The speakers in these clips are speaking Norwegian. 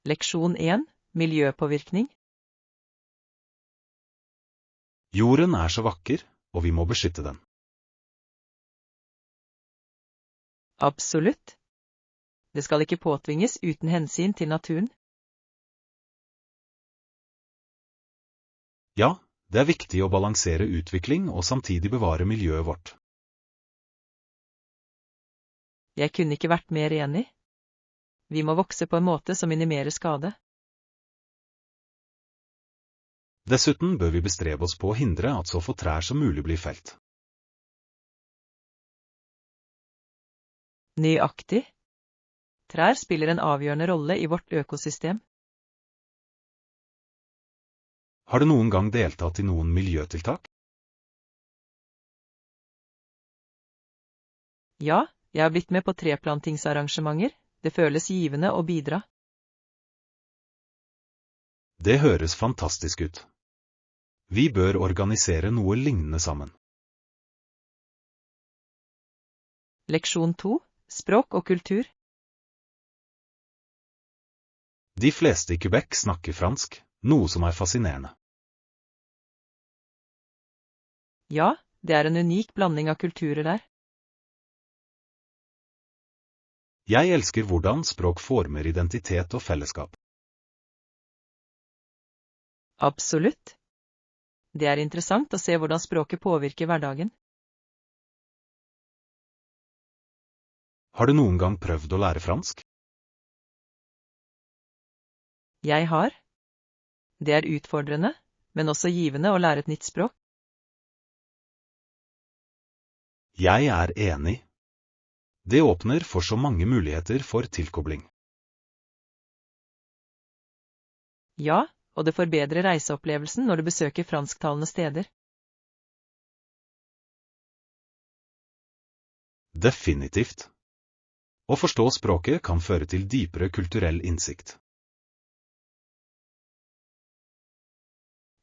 Leksjon 1. Miljøpåvirkning. Jorden så vakker, og vi må beskytte den. Absolutt. Det skal ikke påtvinges uten hensyn til naturen. Ja, det viktig å balansere utvikling og samtidig bevare miljøet vårt. Jeg kunne ikke vært mer enig. Vi må vokse på en måte som minimerer skade. Dessuten bør vi bestrebe oss på å hindre at så få trær som mulig blir felt. Nøyaktig. Trær spiller en avgjørende rolle i vårt økosystem. Har du noen gang deltatt i noen miljøtiltak? Ja, jeg har blitt med på treplantingsarrangementer. Det føles givende å bidra. Det høres fantastisk ut. Vi bør organisere noe lignende sammen. Leksjon 2. Språk og kultur. De fleste i Quebec snakker fransk, noe som fascinerende. Ja, det en unik blanding av kulturer der. Jeg elsker hvordan språk former identitet og fellesskap. Absolutt. Det interessant å se hvordan språket påvirker hverdagen. Har du noen gang prøvd å lære fransk? Jeg har. Det utfordrende, men også givende å lære et nytt språk. Jeg enig. Det åpner for så mange muligheter for tilkobling. Ja, og det forbedrer reiseopplevelsen når du besøker fransktalende steder. Definitivt. Å forstå språket kan føre til dypere kulturell innsikt.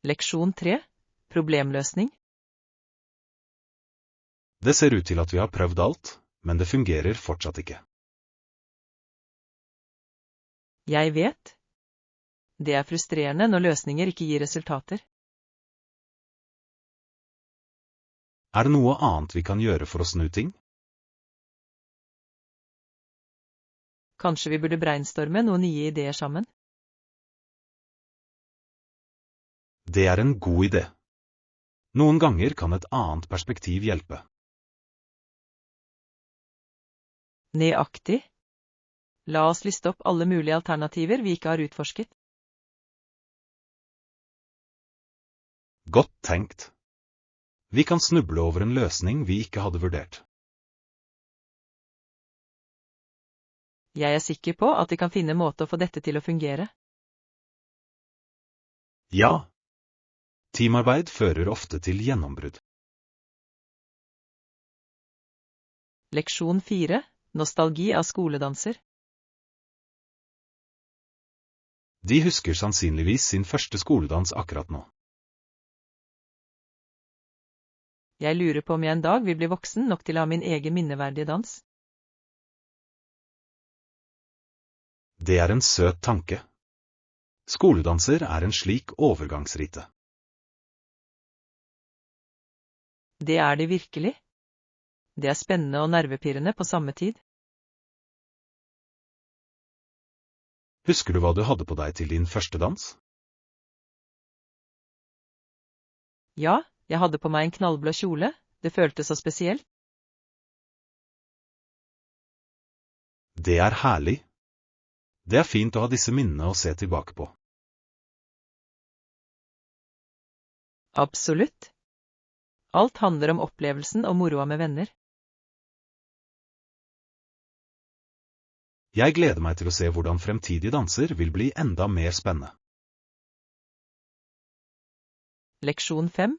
Leksjon 3. Problemløsning. Det ser ut til at vi har prøvd alt, men det fungerer fortsatt ikke. Jeg vet. Det frustrerende når løsninger ikke gir resultater. Det noe annet vi kan gjøre for å snu ting? Kanskje vi burde brainstorme noen nye ideer sammen? Det en god idé. Noen ganger kan et annet perspektiv hjelpe. Nøyaktig. La oss liste opp alle mulige alternativer vi ikke har utforsket. Godt tenkt. Vi kan snuble over en løsning vi ikke hadde vurdert. Jeg sikker på at vi kan finne en måte å få dette til å fungere. Ja. Teamarbeid fører ofte til gjennombrudd. Leksjon 4. Nostalgi av skoledanser. De husker sannsynligvis sin første skoledans akkurat nå. Jeg lurer på om jeg en dag vil bli voksen nok til å ha min egen minneverdige dans. Det en søt tanke. Skoledanser en slik overgangsrite. Det det virkelig. Det spennende og nervepirrende på samme tid. Husker du hva du hadde på deg til din første dans? Ja, jeg hadde på meg en knallblå kjole. Det føltes så spesielt. Det herlig. Det fint å ha disse minnene å se tilbake på. Absolutt. Alt handler om opplevelsen og moroa med venner. Jeg gleder meg til å se hvordan fremtidige danser vil bli enda mer spennende. Leksjon 5.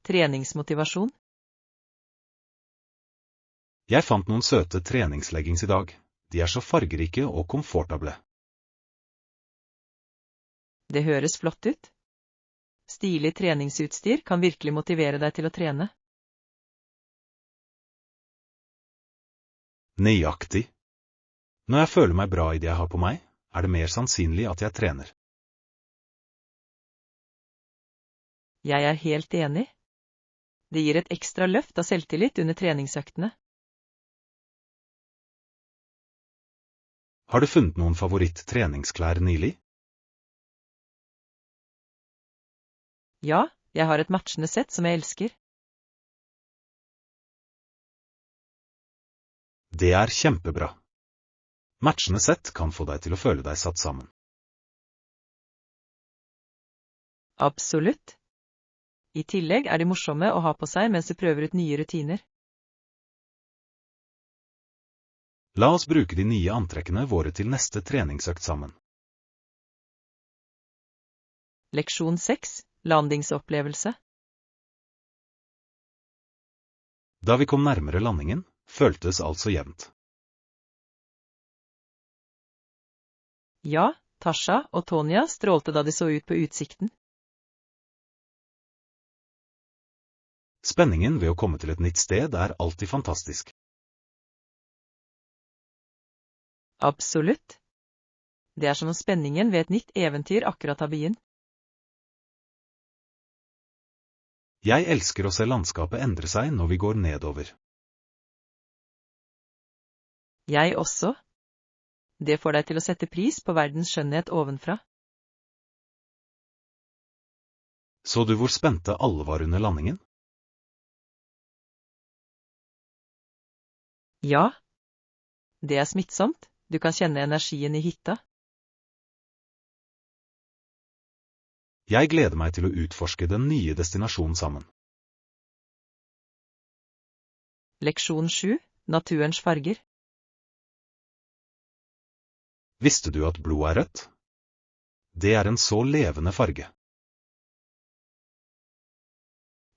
Treningsmotivasjon. Jeg fant noen søte treningsleggings i dag. De så fargerike og komfortable. Det høres flott ut. Stilig treningsutstyr kan virkelig motivere deg til å trene. Nøyaktig. Når jeg føler meg bra i det jeg har på meg, er det mer sannsynlig at jeg trener. Jeg er helt enig. Det gir et ekstra løft av selvtillit under treningsøktene. Har du funnet noen favoritt-treningsklær nylig? Ja, jeg har et matchende sett som jeg elsker. Det er kjempebra. Matchende sett kan få deg til å føle deg satt sammen. Absolutt. I tillegg er de morsomme å ha på seg mens du prøver ut nye rutiner. La oss bruke de nye antrekkene våre til neste treningsøkt sammen. Leksjon 6. Landingsopplevelse. Da vi kom nærmere landingen, føltes alt så jevnt. Ja, Tasha og Tonja strålte da de så ut på utsikten. Spenningen ved å komme til et nytt sted er alltid fantastisk. Absolutt. Det er som om spenningen ved et nytt eventyr akkurat har begynt. Jeg elsker å se landskapet endre seg når vi går nedover. Jeg også. Det får deg til å sette pris på verdens skjønnhet ovenfra. Så du hvor spente alle var under landingen? Ja. Det er smittsomt. Du kan kjenne energien i hytta. Jeg gleder meg til å utforske den nye destinasjonen sammen. Leksjon 7. Naturens farger. Visste du at blod er rødt? Det er en så levende farge.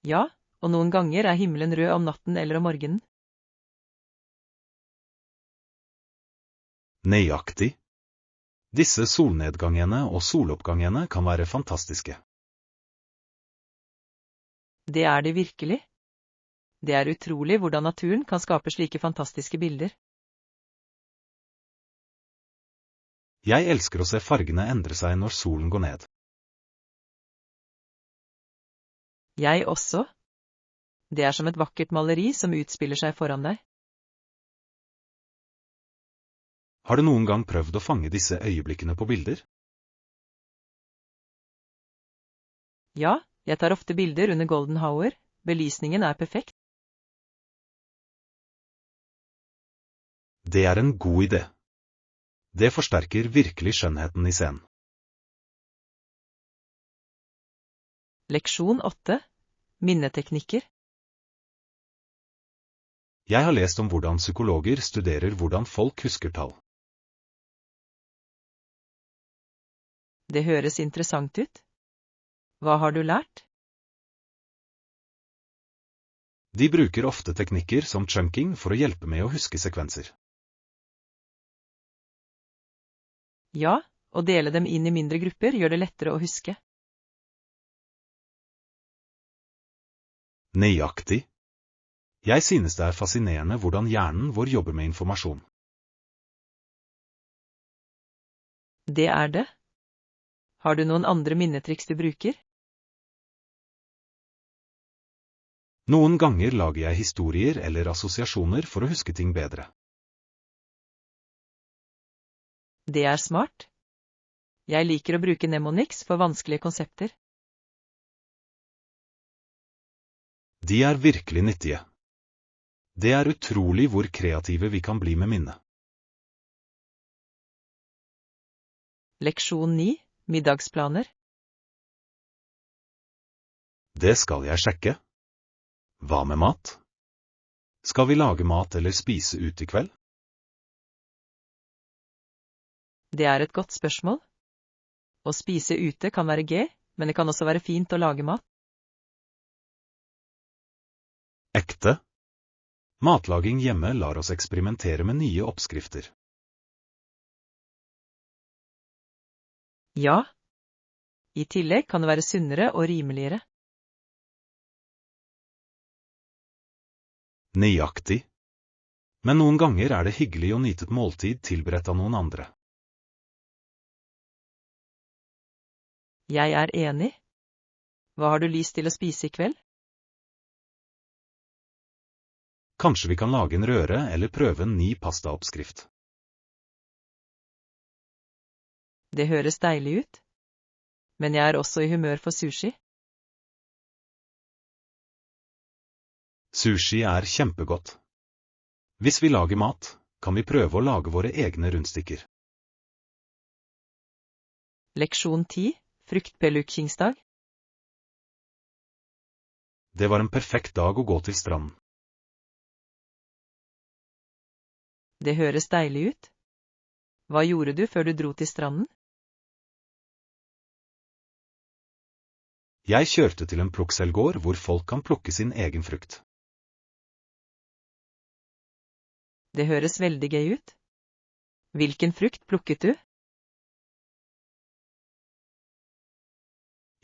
Ja, og noen ganger er himmelen rød om natten eller om morgenen. Nøyaktig. Disse solnedgangene og soloppgangene kan være fantastiske. Det er de virkelig. Det er utrolig hvordan naturen kan skape slike fantastiske bilder. Jeg elsker å se fargene endre seg når solen går ned. Jeg også. Det er som et vakkert maleri som utspiller seg foran deg. Har du noen gang prøvd å fange disse øyeblikkene på bilder? Ja, jeg tar ofte bilder under golden hour. Belysningen er perfekt. Det er en god idé. Det forsterker virkelig skjønnheten i scenen. Leksjon 8. Minneteknikker. Jeg har lest om hvordan psykologer studerer hvordan folk husker tall. Det høres interessant ut. Hva har du lært? De bruker ofte teknikker som chunking for å hjelpe med å huske sekvenser. Ja, å dele dem inn i mindre grupper gjør det lettere å huske. Nøyaktig. Jeg synes det er fascinerende hvordan hjernen vår jobber med informasjon. Det er det. Har du noen andre minnetriks du bruker? Noen ganger lager jeg historier eller assosiasjoner for å huske ting bedre. Det er smart. Jeg liker å bruke mnemonics for vanskelige konsepter. De er virkelig nyttige. Det er utrolig hvor kreative vi kan bli med minnet. Leksjon 9. Middagsplaner. Det skal jeg sjekke. Hva med mat? Skal vi lage mat eller spise ut i kveld? Det er et godt spørsmål. Å spise ute kan være gøy, men det kan også være fint å lage mat. Ekte. Matlaging hjemme lar oss eksperimentere med nye oppskrifter. Ja. I tillegg kan det være sunnere og rimeligere. Nøyaktig. Men noen ganger er det hyggelig å nyte et måltid tilberedt av noen andre. Jeg er enig. Hva har du lyst til å spise i kveld? Kanskje vi kan lage en røre eller prøve en ny pastaoppskrift. Det høres deilig ut. Men jeg er også i humør for sushi. Sushi er kjempegodt. Hvis vi lager mat, kan vi prøve å lage våre egne rundstykker. Leksjon 10, fruktpellukingsdag. Det var en perfekt dag å gå til stranden. Det høres deilig ut. Hva gjorde du før du dro til stranden? Jeg kjørte til en plukkselgård hvor folk kan plukke sin egen frukt. Det høres veldig gøy ut. Hvilken frukt plukket du?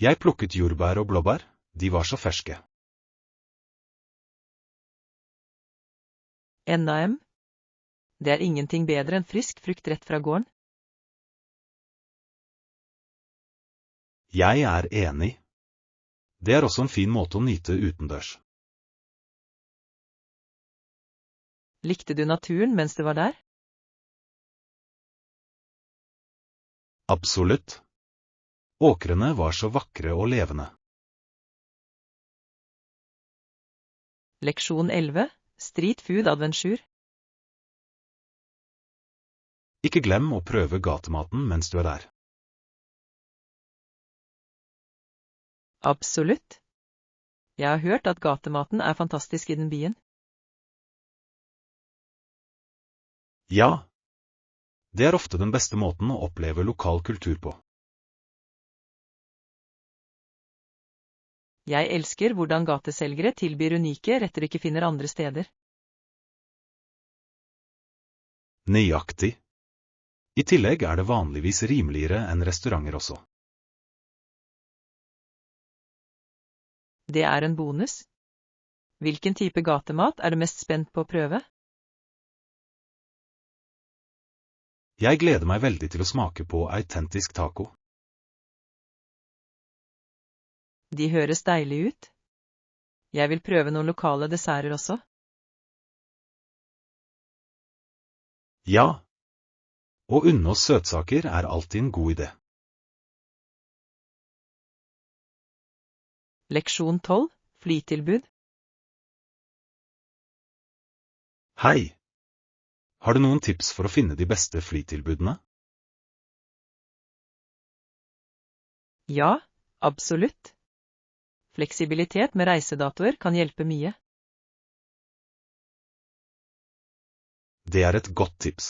Jeg plukket jordbær og blåbær, de var så ferske. NAM. Det er ingenting bedre enn frisk frukt rett fra gården. Jeg er enig. Det er også en fin måte å nyte utendørs. Likte du naturen mens du var der? Absolutt. Åkrene var så vakre og levende. Leksjon 11, Street Food Adventure. Ikke glem å prøve gatematen mens du er der. Absolutt. Jeg har hørt at gatematen er fantastisk i den byen. Ja. Det er ofte den beste måten å oppleve lokal kultur på. Jeg elsker hvordan gateselgere tilbyr unike retter du ikke finner andre steder. Nøyaktig. I tillegg er det vanligvis rimeligere enn restauranter også. Det er en bonus. Hvilken type gatemat er du mest spent på å prøve? Jeg gleder meg veldig til å smake på autentisk taco. De høres deilig ut. Jeg vil prøve noen lokale desserter også. Ja. Å unne oss søtsaker er alltid en god idé. Leksjon 12, flytilbud. Hei! Har du noen tips for å finne de beste flytilbudene? Ja, absolutt. Fleksibilitet med reisedatoer kan hjelpe mye. Det er et godt tips.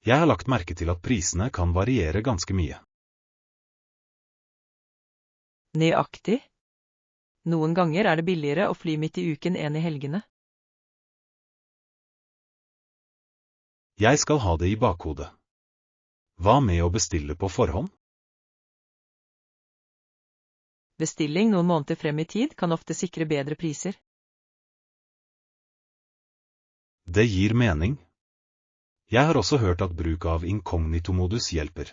Jeg har lagt merke til at prisene kan variere ganske mye. Nøyaktig. Noen ganger er det billigere å fly midt i uken enn i helgene. Jeg skal ha det i bakhodet. Hva med å bestille på forhånd? Bestilling noen måneder frem i tid kan ofte sikre bedre priser. Det gir mening. Jeg har også hørt at bruk av inkognito-modus hjelper.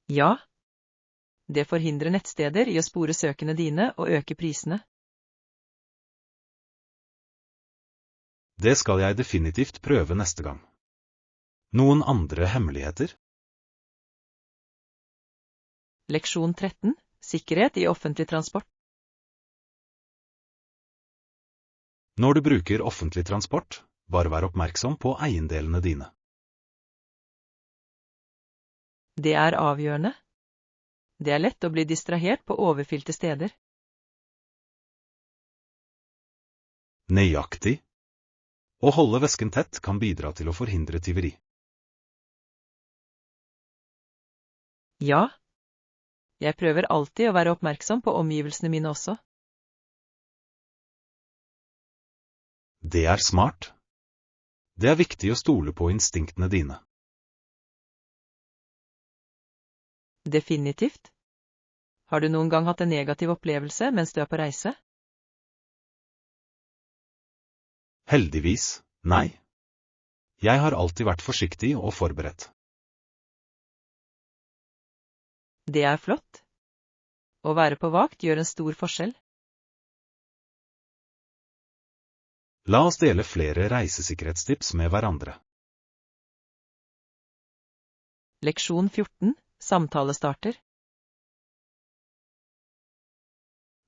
Ja. Det forhindrer nettsteder i å spore søkene dine og øke prisene. Det skal jeg definitivt prøve neste gang. Noen andre hemmeligheter? Leksjon 13, sikkerhet i offentlig transport. Når du bruker offentlig transport, bare vær oppmerksom på eiendelene dine. Det er avgjørende. Det er lett å bli distrahert på overfylte steder. Nøyaktig. Å holde vesken tett kan bidra til å forhindre tyveri. Ja. Jeg prøver alltid å være oppmerksom på omgivelsene mine også. Det er smart. Det er viktig å stole på instinktene dine. Definitivt. Har du noen gang hatt en negativ opplevelse mens du er på reise? Heldigvis, nei. Jeg har alltid vært forsiktig og forberedt. Det er flott. Å være på vakt gjør en stor forskjell. La oss dele flere reisesikkerhetstips med hverandre. Leksjon 14. Samtalestarter.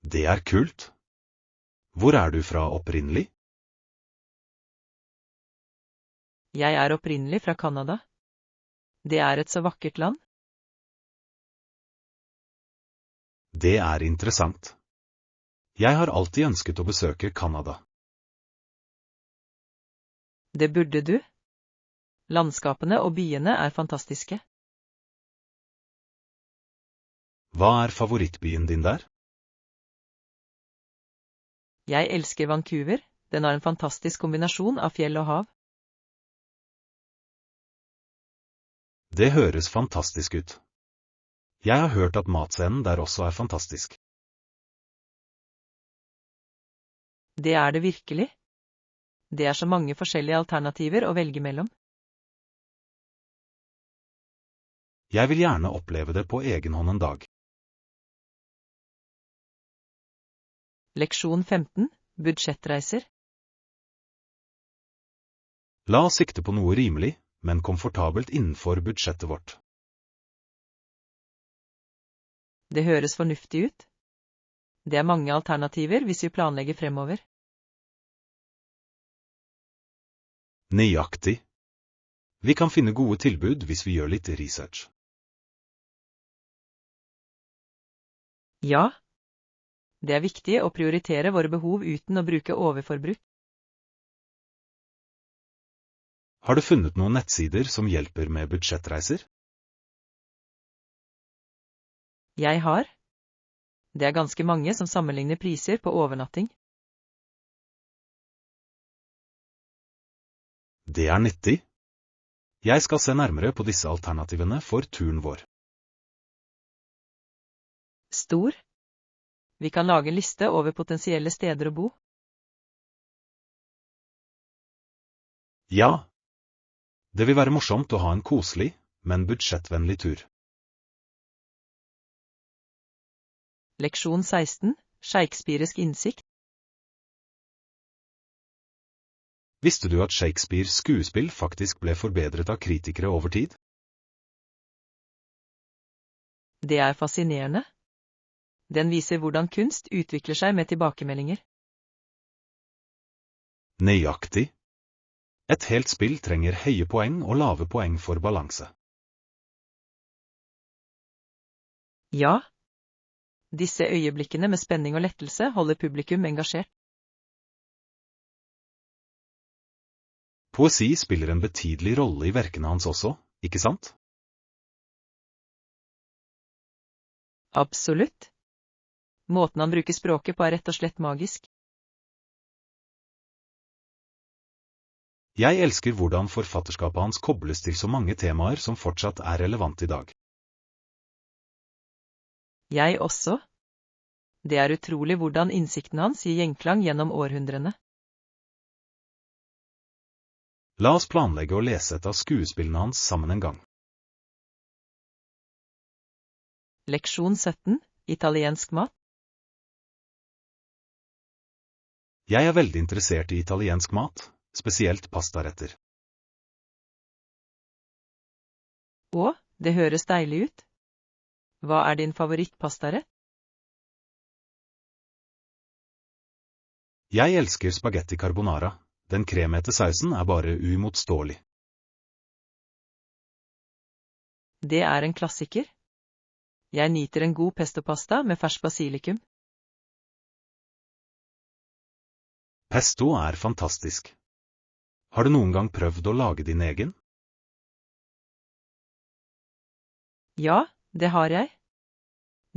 Det er kult. Hvor er du fra opprinnelig? Jeg er opprinnelig fra Canada. Det er et så vakkert land. Det er interessant. Jeg har alltid ønsket å besøke Canada. Det burde du. Landskapene og byene er fantastiske. Hva er favorittbyen din der? Jeg elsker Vancouver. Den har en fantastisk kombinasjon av fjell og hav. Det høres fantastisk ut. Jeg har hørt at matscenen der også er fantastisk. Det er det virkelig. Det er så mange forskjellige alternativer å velge mellom. Jeg vil gjerne oppleve det på egen hånd en dag. Leksjon 15. Budsjettreiser. La oss sikte på noe rimelig, men komfortabelt innenfor budsjettet vårt. Det høres fornuftig ut. Det er mange alternativer hvis vi planlegger fremover. Nøyaktig. Vi kan finne gode tilbud hvis vi gjør litt research. Ja. Det er viktig å prioritere våre behov uten å bruke overforbruk. Har du funnet noen nettsider som hjelper med budsjettreiser? Jeg har. Det er ganske mange som sammenligner priser på overnatting. Det er nyttig. Jeg skal se nærmere på disse alternativene for turen vår. Stor. Vi kan lage en liste over potensielle steder å bo. Ja. Det vil være morsomt å ha en koselig, men budsjettvennlig tur. Leksjon 16. Shakespearesk innsikt. Visste du at Shakespeares skuespill faktisk ble forbedret av kritikere over tid? Det er fascinerende. Den viser hvordan kunst utvikler seg med tilbakemeldinger. Nøyaktig. Et helt spill trenger høye poeng og lave poeng for balanse. Ja. Disse øyeblikkene med spenning og lettelse holder publikum engasjert. Poesi spiller en betydelig rolle i verkene hans også, ikke sant? Absolutt. Måten han bruker språket på er rett og slett magisk. Jeg elsker hvordan forfatterskapet hans kobles til så mange temaer som fortsatt er relevant i dag. Jeg også. Det er utrolig hvordan innsikten hans gir gjenklang gjennom århundrene. La oss planlegge å lese et av skuespillene hans sammen en gang. Leksjon 17. Italiensk mat. Jeg er veldig interessert i italiensk mat, spesielt pastaretter. Å, det høres deilig ut. Hva er din favorittpastarett? Jeg elsker spaghetti carbonara. Den kremete sausen er bare uimotståelig. Det er en klassiker. Jeg nyter en god pestopasta med fersk basilikum. Pesto er fantastisk. Har du noen gang prøvd å lage din egen? Ja, det har jeg.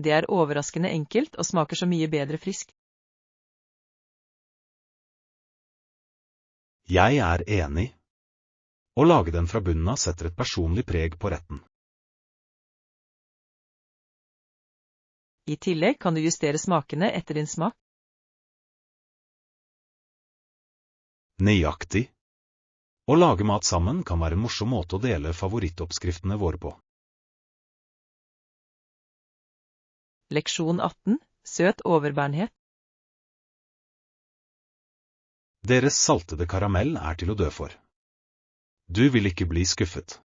Det er overraskende enkelt og smaker så mye bedre frisk. Jeg er enig. Å lage den fra bunnen av setter et personlig preg på retten. I tillegg kan du justere smakene etter din smak. Nøyaktig. Å lage mat sammen kan være en morsom måte å dele favorittoppskriftene våre på. Leksjon 18. Søt overbærenhet. Deres saltede karamell er til å dø for. Du vil ikke bli skuffet.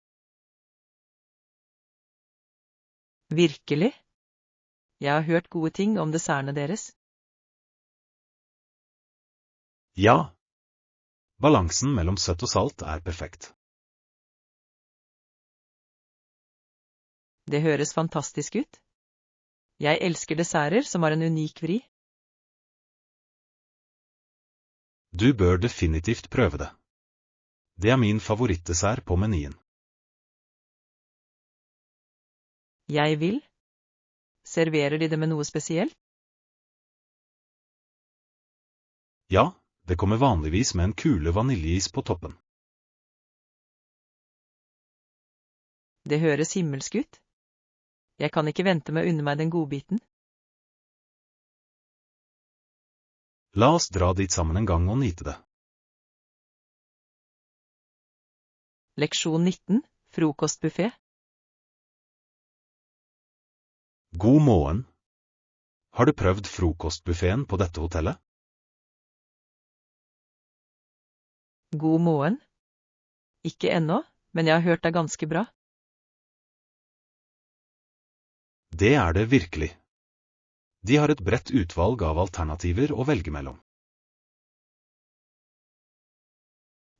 Virkelig? Jeg har hørt gode ting om dessertene deres. Ja. Balansen mellom søtt og salt er perfekt. Det høres fantastisk ut. Jeg elsker desserter som har en unik vri. Du bør definitivt prøve det. Det er min favorittdessert på menyen. Jeg vil. Serverer de det med noe spesielt? Ja, det kommer vanligvis med en kule vaniljeis på toppen. Det høres himmelsk ut. Jeg kan ikke vente med å unne meg den godbiten. La oss dra dit sammen en gang og nyte det. Leksjon 19. Frokostbuffé. God morgen. Har du prøvd frokostbuffeen på dette hotellet? God morgen. Ikke ennå, men jeg har hørt det er ganske bra. Det er det virkelig. De har et bredt utvalg av alternativer å velge mellom.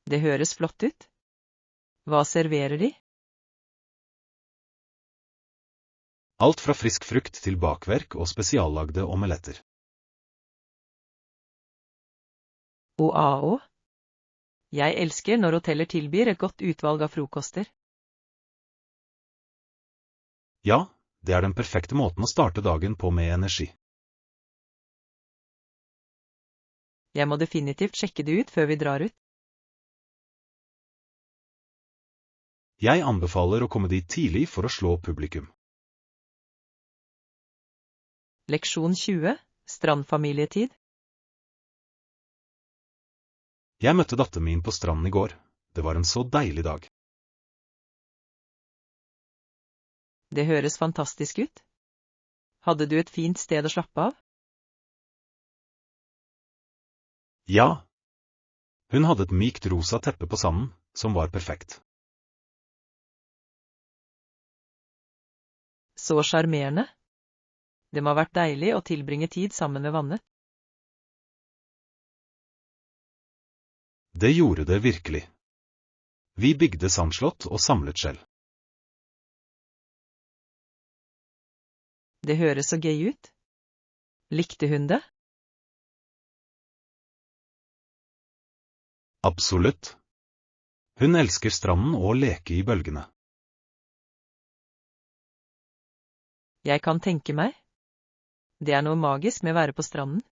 Det høres flott ut. Hva serverer de? Alt fra frisk frukt til bakverk og spesiallagde omeletter. Oao. Jeg elsker når hoteller tilbyr et godt utvalg av frokoster. Ja, det er den perfekte måten å starte dagen på med energi. Jeg må definitivt sjekke det ut før vi drar ut. Jeg anbefaler å komme dit tidlig for å slå publikum. Leksjon 20. Strandfamilietid. Jeg møtte datteren min på stranden i går. Det var en så deilig dag. Det høres fantastisk ut. Hadde du et fint sted å slappe av? Ja. Hun hadde et mykt rosa teppe på sanden, som var perfekt. Så sjarmerende. Det må ha vært deilig å tilbringe tid sammen ved vannet. Det gjorde det virkelig. Vi bygde sandslott og samlet skjell. Det høres så gøy ut. Likte hun det? Absolutt. Hun elsker stranden og å leke i bølgene. Jeg kan tenke meg. Det er noe magisk med å være på stranden.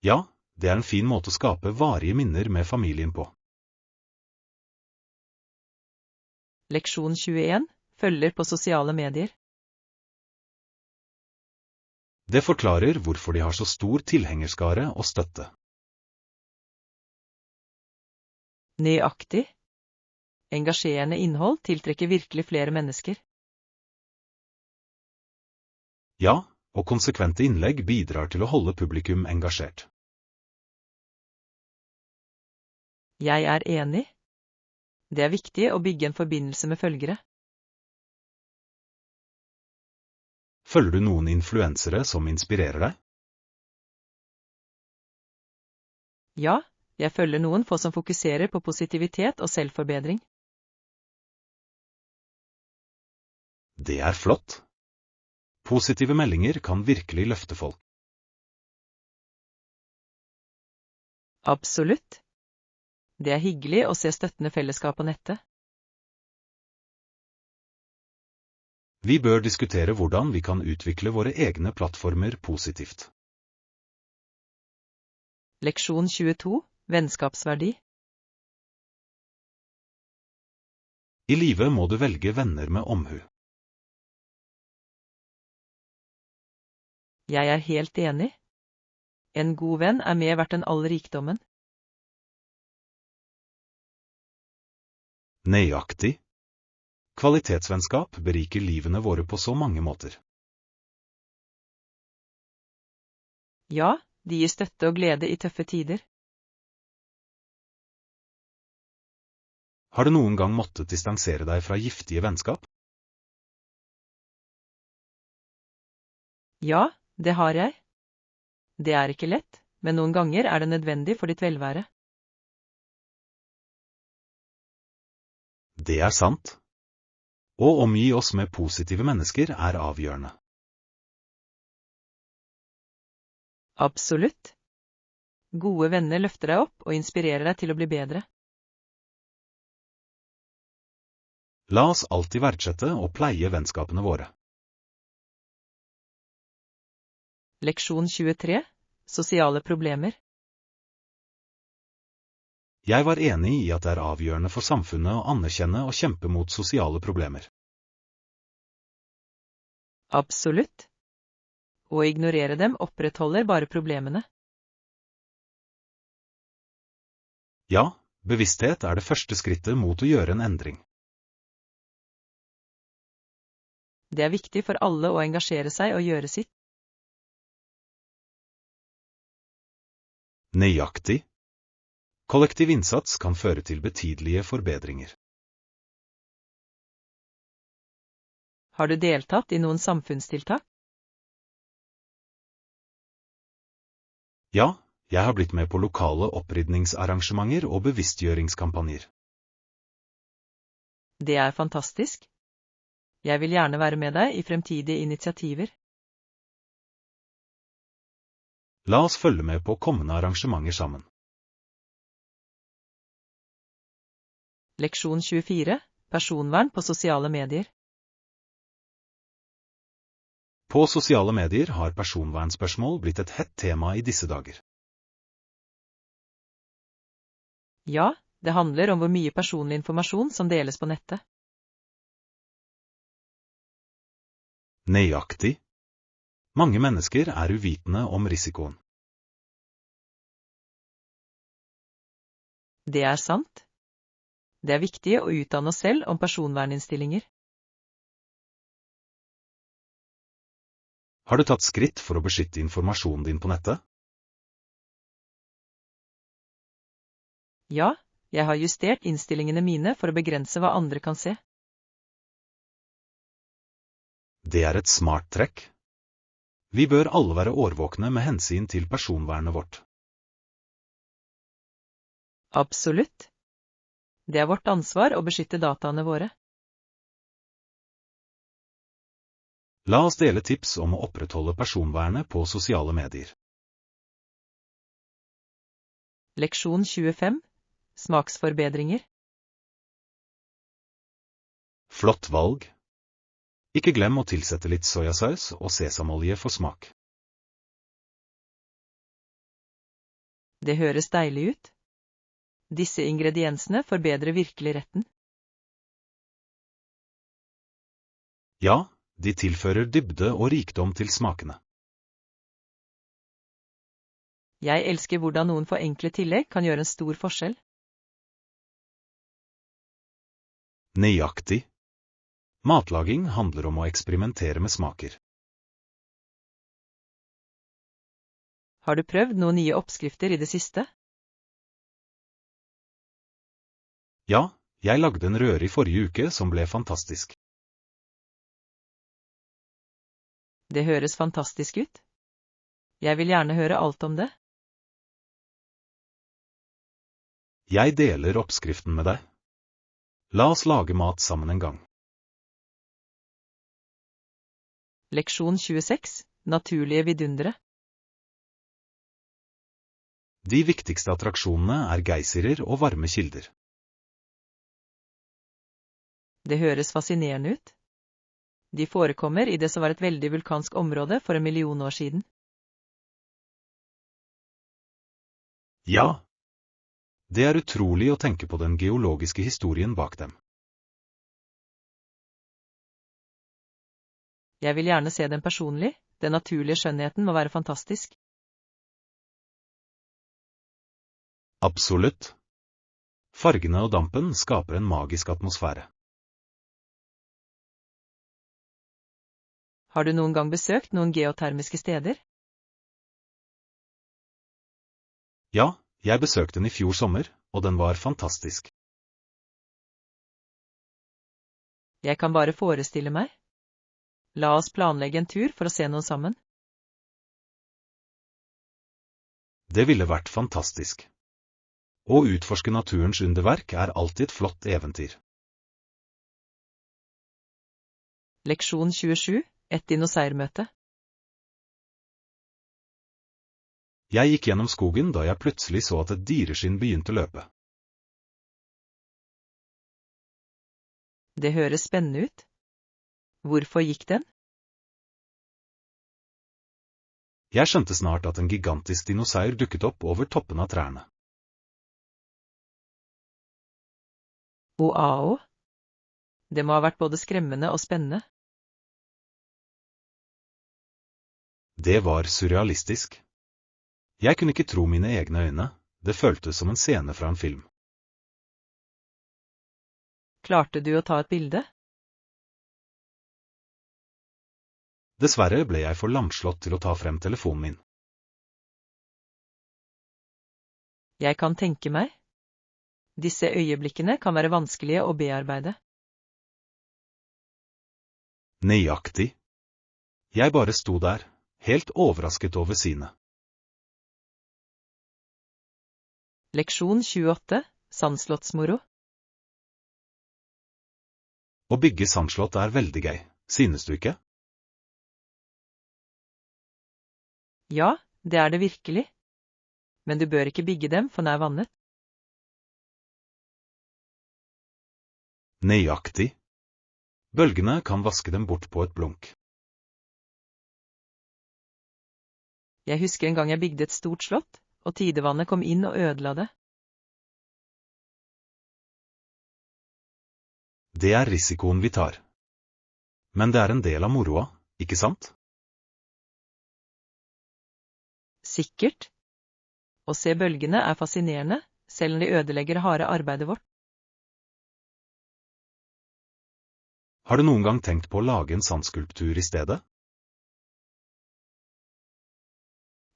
Ja, det er en fin måte å skape varige minner med familien på. Leksjon 21. Følger på sosiale medier. Det forklarer hvorfor de har så stor tilhengerskare og støtte. Nøyaktig. Engasjerende innhold tiltrekker virkelig flere mennesker. Ja, og konsekvente innlegg bidrar til å holde publikum engasjert. Jeg er enig. Det er viktig å bygge en forbindelse med følgere. Følger du noen influensere som inspirerer deg? Ja, jeg følger noen få som fokuserer på positivitet og selvforbedring. Det er flott. Positive meldinger kan virkelig løfte folk. Absolutt. Det er hyggelig å se støttende fellesskap på nettet. Vi bør diskutere hvordan vi kan utvikle våre egne plattformer positivt. Leksjon 22. Vennskapsverdi. I livet må du velge venner med omhu. Jeg er helt enig. En god venn er mer verdt enn all rikdommen. Nøyaktig. Kvalitetsvennskap beriker livene våre på så mange måter. Ja, de gir støtte og glede i tøffe tider. Har du noen gang måttet distansere deg fra giftige vennskap? Ja, det har jeg. Det er ikke lett, men noen ganger er det nødvendig for ditt velvære. Det er sant. Å omgi oss med positive mennesker er avgjørende. Absolutt. Gode venner løfter deg opp og inspirerer deg til å bli bedre. La oss alltid verdsette og pleie vennskapene våre. Leksjon 23. Sosiale problemer. Jeg var enig i at det er avgjørende for samfunnet å anerkjenne og kjempe mot sosiale problemer. Absolutt. Å ignorere dem opprettholder bare problemene. Ja, bevissthet er det første skrittet mot å gjøre en endring. Det er viktig for alle å engasjere seg og gjøre sitt. Nøyaktig. Kollektiv innsats kan føre til betydelige forbedringer. Har du deltatt i noen samfunnstiltak? Ja, jeg har blitt med på lokale opprydningsarrangementer og bevisstgjøringskampanjer. Det er fantastisk. Jeg vil gjerne være med deg i fremtidige initiativer. La oss følge med på kommende arrangementer sammen. Leksjon 24. Personvern på sosiale medier. På sosiale medier har personvernspørsmål blitt et hett tema i disse dager. Ja, det handler om hvor mye personlig informasjon som deles på nettet. Nøyaktig. Mange mennesker er uvitende om risikoen. Det er sant. Det er viktig å utdanne oss selv om personverninnstillinger. Har du tatt skritt for å beskytte informasjonen din på nettet? Ja, jeg har justert innstillingene mine for å begrense hva andre kan se. Det er et smart trekk. Vi bør alle være årvåkne med hensyn til personvernet vårt. Absolutt. Det er vårt ansvar å beskytte dataene våre. La oss dele tips om å opprettholde personvernet på sosiale medier. Leksjon 25. Smaksforbedringer. Flott valg. Ikke glem å tilsette litt soyasaus og sesamolje for smak. Det høres deilig ut. Disse ingrediensene forbedrer virkelig retten. Ja, de tilfører dybde og rikdom til smakene. Jeg elsker hvordan noen for enkle tillegg kan gjøre en stor forskjell. Nøyaktig. Matlaging handler om å eksperimentere med smaker. Har du prøvd noen nye oppskrifter i det siste? Ja, jeg lagde en røre i forrige uke som ble fantastisk. Det høres fantastisk ut. Jeg vil gjerne høre alt om det. Jeg deler oppskriften med deg. La oss lage mat sammen en gang. Leksjon 26. Naturlige vidundere. De viktigste attraksjonene er geysirer og varme kilder. Det høres fascinerende ut. De forekommer i det som var et veldig vulkansk område for 1 million år siden. Ja! Det er utrolig å tenke på den geologiske historien bak dem. Jeg vil gjerne se den personlig. Den naturlige skjønnheten må være fantastisk. Absolutt. Fargene og dampen skaper en magisk atmosfære. Har du noen gang besøkt noen geotermiske steder? Ja, jeg besøkte den i fjor sommer, og den var fantastisk. Jeg kan bare forestille meg. La oss planlegge en tur for å se noe sammen. Det ville vært fantastisk. Å utforske naturens underverk er alltid et flott eventyr. Leksjon 27, et dinosaurmøte. Jeg gikk gjennom skogen da jeg plutselig så at et dyreskinn begynte å løpe. Det høres spennende ut. Hvorfor gikk den? Jeg skjønte snart at en gigantisk dinosaur dukket opp over toppen av trærne. Wow! Det må ha vært både skremmende og spennende. Det var surrealistisk. Jeg kunne ikke tro mine egne øyne, det føltes som en scene fra en film. Klarte du å ta et bilde? Dessverre ble jeg for lamslått til å ta frem telefonen min. Jeg kan tenke meg. Disse øyeblikkene kan være vanskelige å bearbeide. Nøyaktig. Jeg bare sto der, helt overrasket over synet. Leksjon 28, sandslottsmoro. Å bygge sandslott er veldig gøy, synes du ikke? Ja, det er det virkelig. Men du bør ikke bygge dem for nær vannet. Nøyaktig. Bølgene kan vaske dem bort på et blunk. Jeg husker en gang jeg bygde et stort slott, og tidevannet kom inn og ødela det. Det er risikoen vi tar. Men det er en del av moroa, ikke sant? Sikkert. Å se bølgene er fascinerende, selv om de ødelegger harde arbeidet vårt. Har du noen gang tenkt på å lage en sandskulptur i stedet?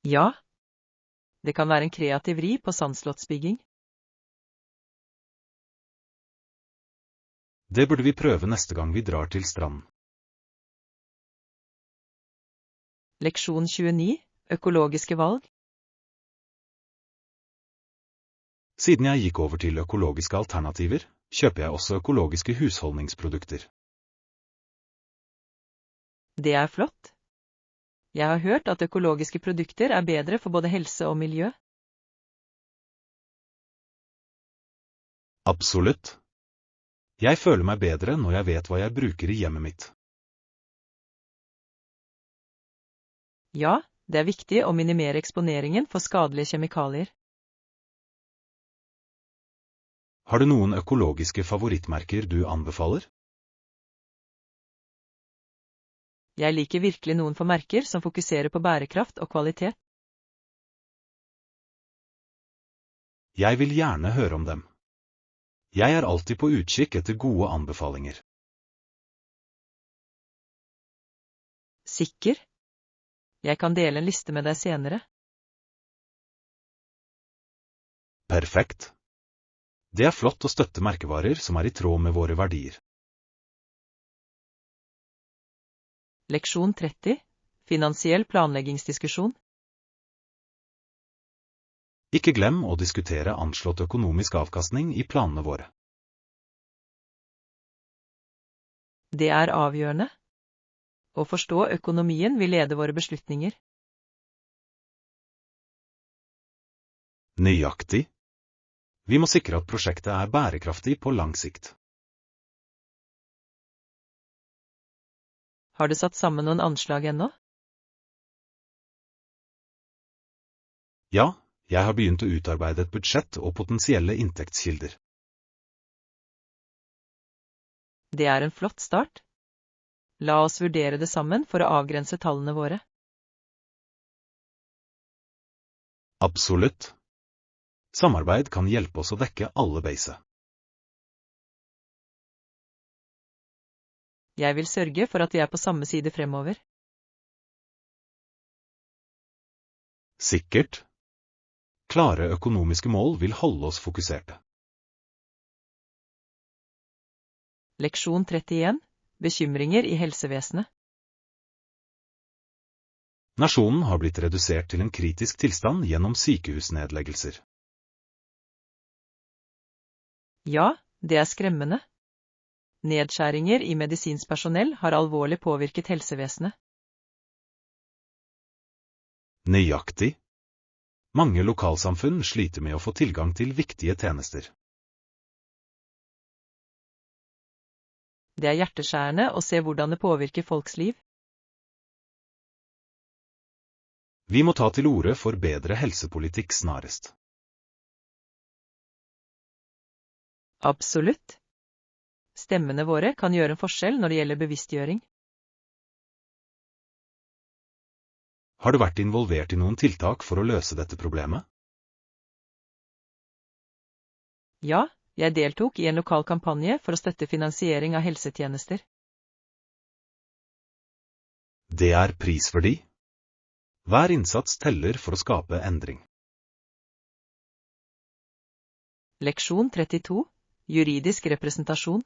Ja. Det kan være en kreativ vri på sandslottsbygging. Det burde vi prøve neste gang vi drar til stranden. Leksjon 29, økologiske valg. Siden jeg gikk over til økologiske alternativer, kjøper jeg også økologiske husholdningsprodukter. Det er flott. Jeg har hørt at økologiske produkter er bedre for både helse og miljø. Absolutt. Jeg føler meg bedre når jeg vet hva jeg bruker i hjemmet mitt. Ja, det er viktig å minimere eksponeringen for skadelige kjemikalier. Har du noen økologiske favorittmerker du anbefaler? Jeg liker virkelig noen få merker som fokuserer på bærekraft og kvalitet. Jeg vil gjerne høre om dem. Jeg er alltid på utkikk etter gode anbefalinger. Sikker? Jeg kan dele en liste med deg senere. Perfekt. Det er flott å støtte merkevarer som er i tråd med våre verdier. Leksjon 30, finansiell planleggingsdiskusjon. Ikke glem å diskutere anslått økonomisk avkastning i planene våre. Det er avgjørende. Å forstå økonomien vil lede våre beslutninger. Nøyaktig. Vi må sikre at prosjektet er bærekraftig på lang sikt. Har du satt sammen noen anslag ennå? Ja, jeg har begynt å utarbeide et budsjett og potensielle inntektskilder. Det er en flott start. La oss vurdere det sammen for å avgrense tallene våre. Absolutt. Samarbeid kan hjelpe oss å dekke alle beise. Jeg vil sørge for at vi er på samme side fremover. Sikkert. Klare økonomiske mål vil holde oss fokuserte. Leksjon 31. Bekymringer i helsevesenet. Nasjonen har blitt redusert til en kritisk tilstand gjennom sykehusnedleggelser. Ja, det er skremmende. Nedskjæringer i medisinsk personell har alvorlig påvirket helsevesenet. Nøyaktig. Mange lokalsamfunn sliter med å få tilgang til viktige tjenester. Det er hjerteskjærende å se hvordan det påvirker folks liv. Vi må ta til orde for bedre helsepolitikk snarest. Absolutt. Stemmene våre kan gjøre en forskjell når det gjelder bevisstgjøring. Har du vært involvert i noen tiltak for å løse dette problemet? Ja, jeg deltok i en lokal kampanje for å støtte finansiering av helsetjenester. Det er prisverdig. Hver innsats teller for å skape endring. Leksjon 32. Juridisk representasjon.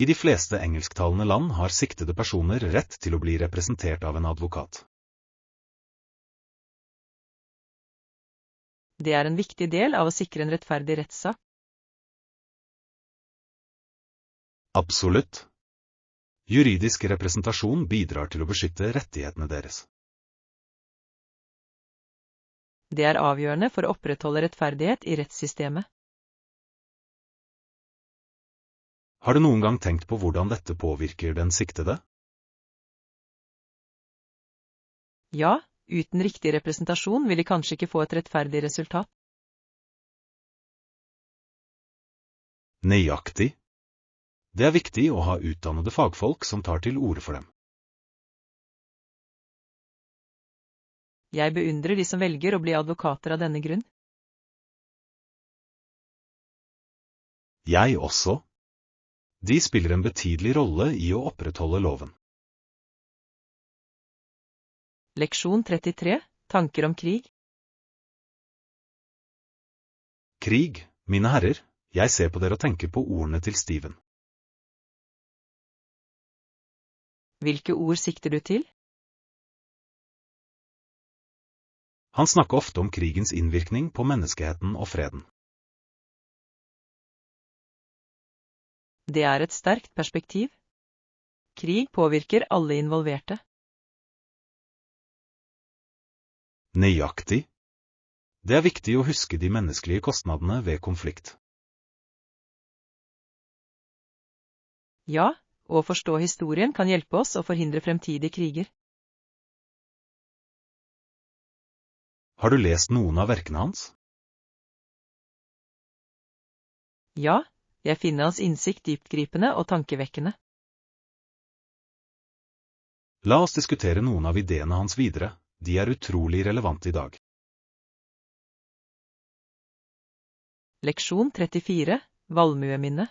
I de fleste engelsktalende land har siktede personer rett til å bli representert av en advokat. Det er en viktig del av å sikre en rettferdig rettssak. Absolutt. Juridisk representasjon bidrar til å beskytte rettighetene deres. Det er avgjørende for å opprettholde rettferdighet i rettssystemet. Har du noen gang tenkt på hvordan dette påvirker den siktede? Ja, uten riktig representasjon vil de kanskje ikke få et rettferdig resultat. Nøyaktig. Det er viktig å ha utdannede fagfolk som tar til orde for dem. Jeg beundrer de som velger å bli advokater av denne grunn. Jeg også. De spiller en betydelig rolle i å opprettholde loven. Leksjon 33. Tanker om krig. Krig, mine herrer, jeg ser på dere og tenker på ordene til Stephen. Hvilke ord sikter du til? Han snakker ofte om krigens innvirkning på menneskeheten og freden. Det er et sterkt perspektiv. Krig påvirker alle involverte. Nøyaktig. Det er viktig å huske de menneskelige kostnadene ved konflikt. Ja, å forstå historien kan hjelpe oss å forhindre fremtidige kriger. Har du lest noen av verkene hans? Ja, jeg finner hans innsikt dyptgripende og tankevekkende. La oss diskutere noen av ideene hans videre, de er utrolig relevante i dag. Leksjon 34. Valmueminne.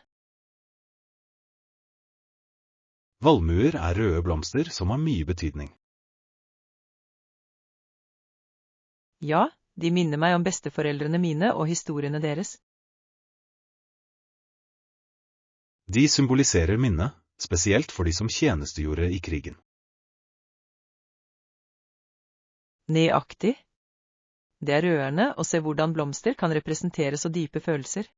Valmuer er røde blomster som har mye betydning. Ja, de minner meg om besteforeldrene mine og historiene deres. De symboliserer minne, spesielt for de som tjenestegjorde i krigen. Nøyaktig. Det er rørende å se hvordan blomster kan representere så dype følelser.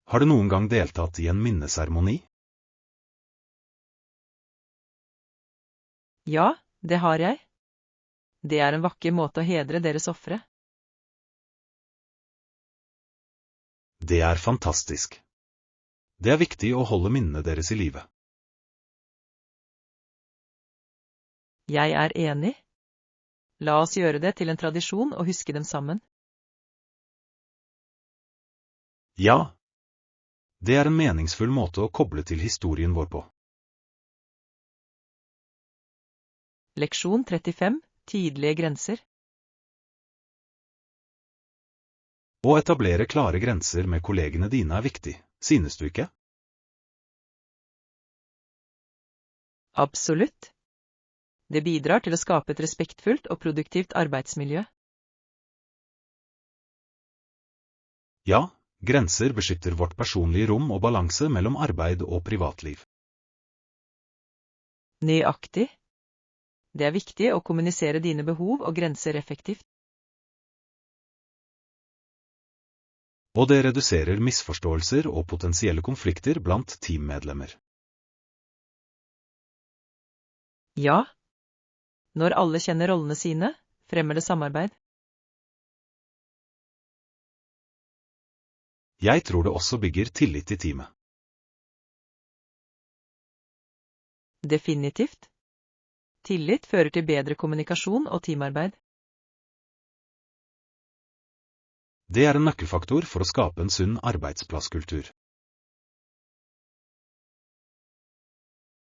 Har du noen gang deltatt i en minneseremoni? Ja, det har jeg. Det er en vakker måte å hedre deres ofre. Det er fantastisk. Det er viktig å holde minnene deres i live. Jeg er enig. La oss gjøre det til en tradisjon å huske dem sammen. Ja. Det er en meningsfull måte å koble til historien vår på. Leksjon 35. Tydelige grenser. Å etablere klare grenser med kollegene dine er viktig, synes du ikke? Absolutt. Det bidrar til å skape et respektfullt og produktivt arbeidsmiljø. Ja, grenser beskytter vårt personlige rom og balanse mellom arbeid og privatliv. Nøyaktig. Det er viktig å kommunisere dine behov og grenser effektivt. Og det reduserer misforståelser og potensielle konflikter blant teammedlemmer. Ja. Når alle kjenner rollene sine, fremmer det samarbeid. Jeg tror det også bygger tillit i teamet. Definitivt. Tillit fører til bedre kommunikasjon og teamarbeid. Det er en nøkkelfaktor for å skape en sunn arbeidsplasskultur.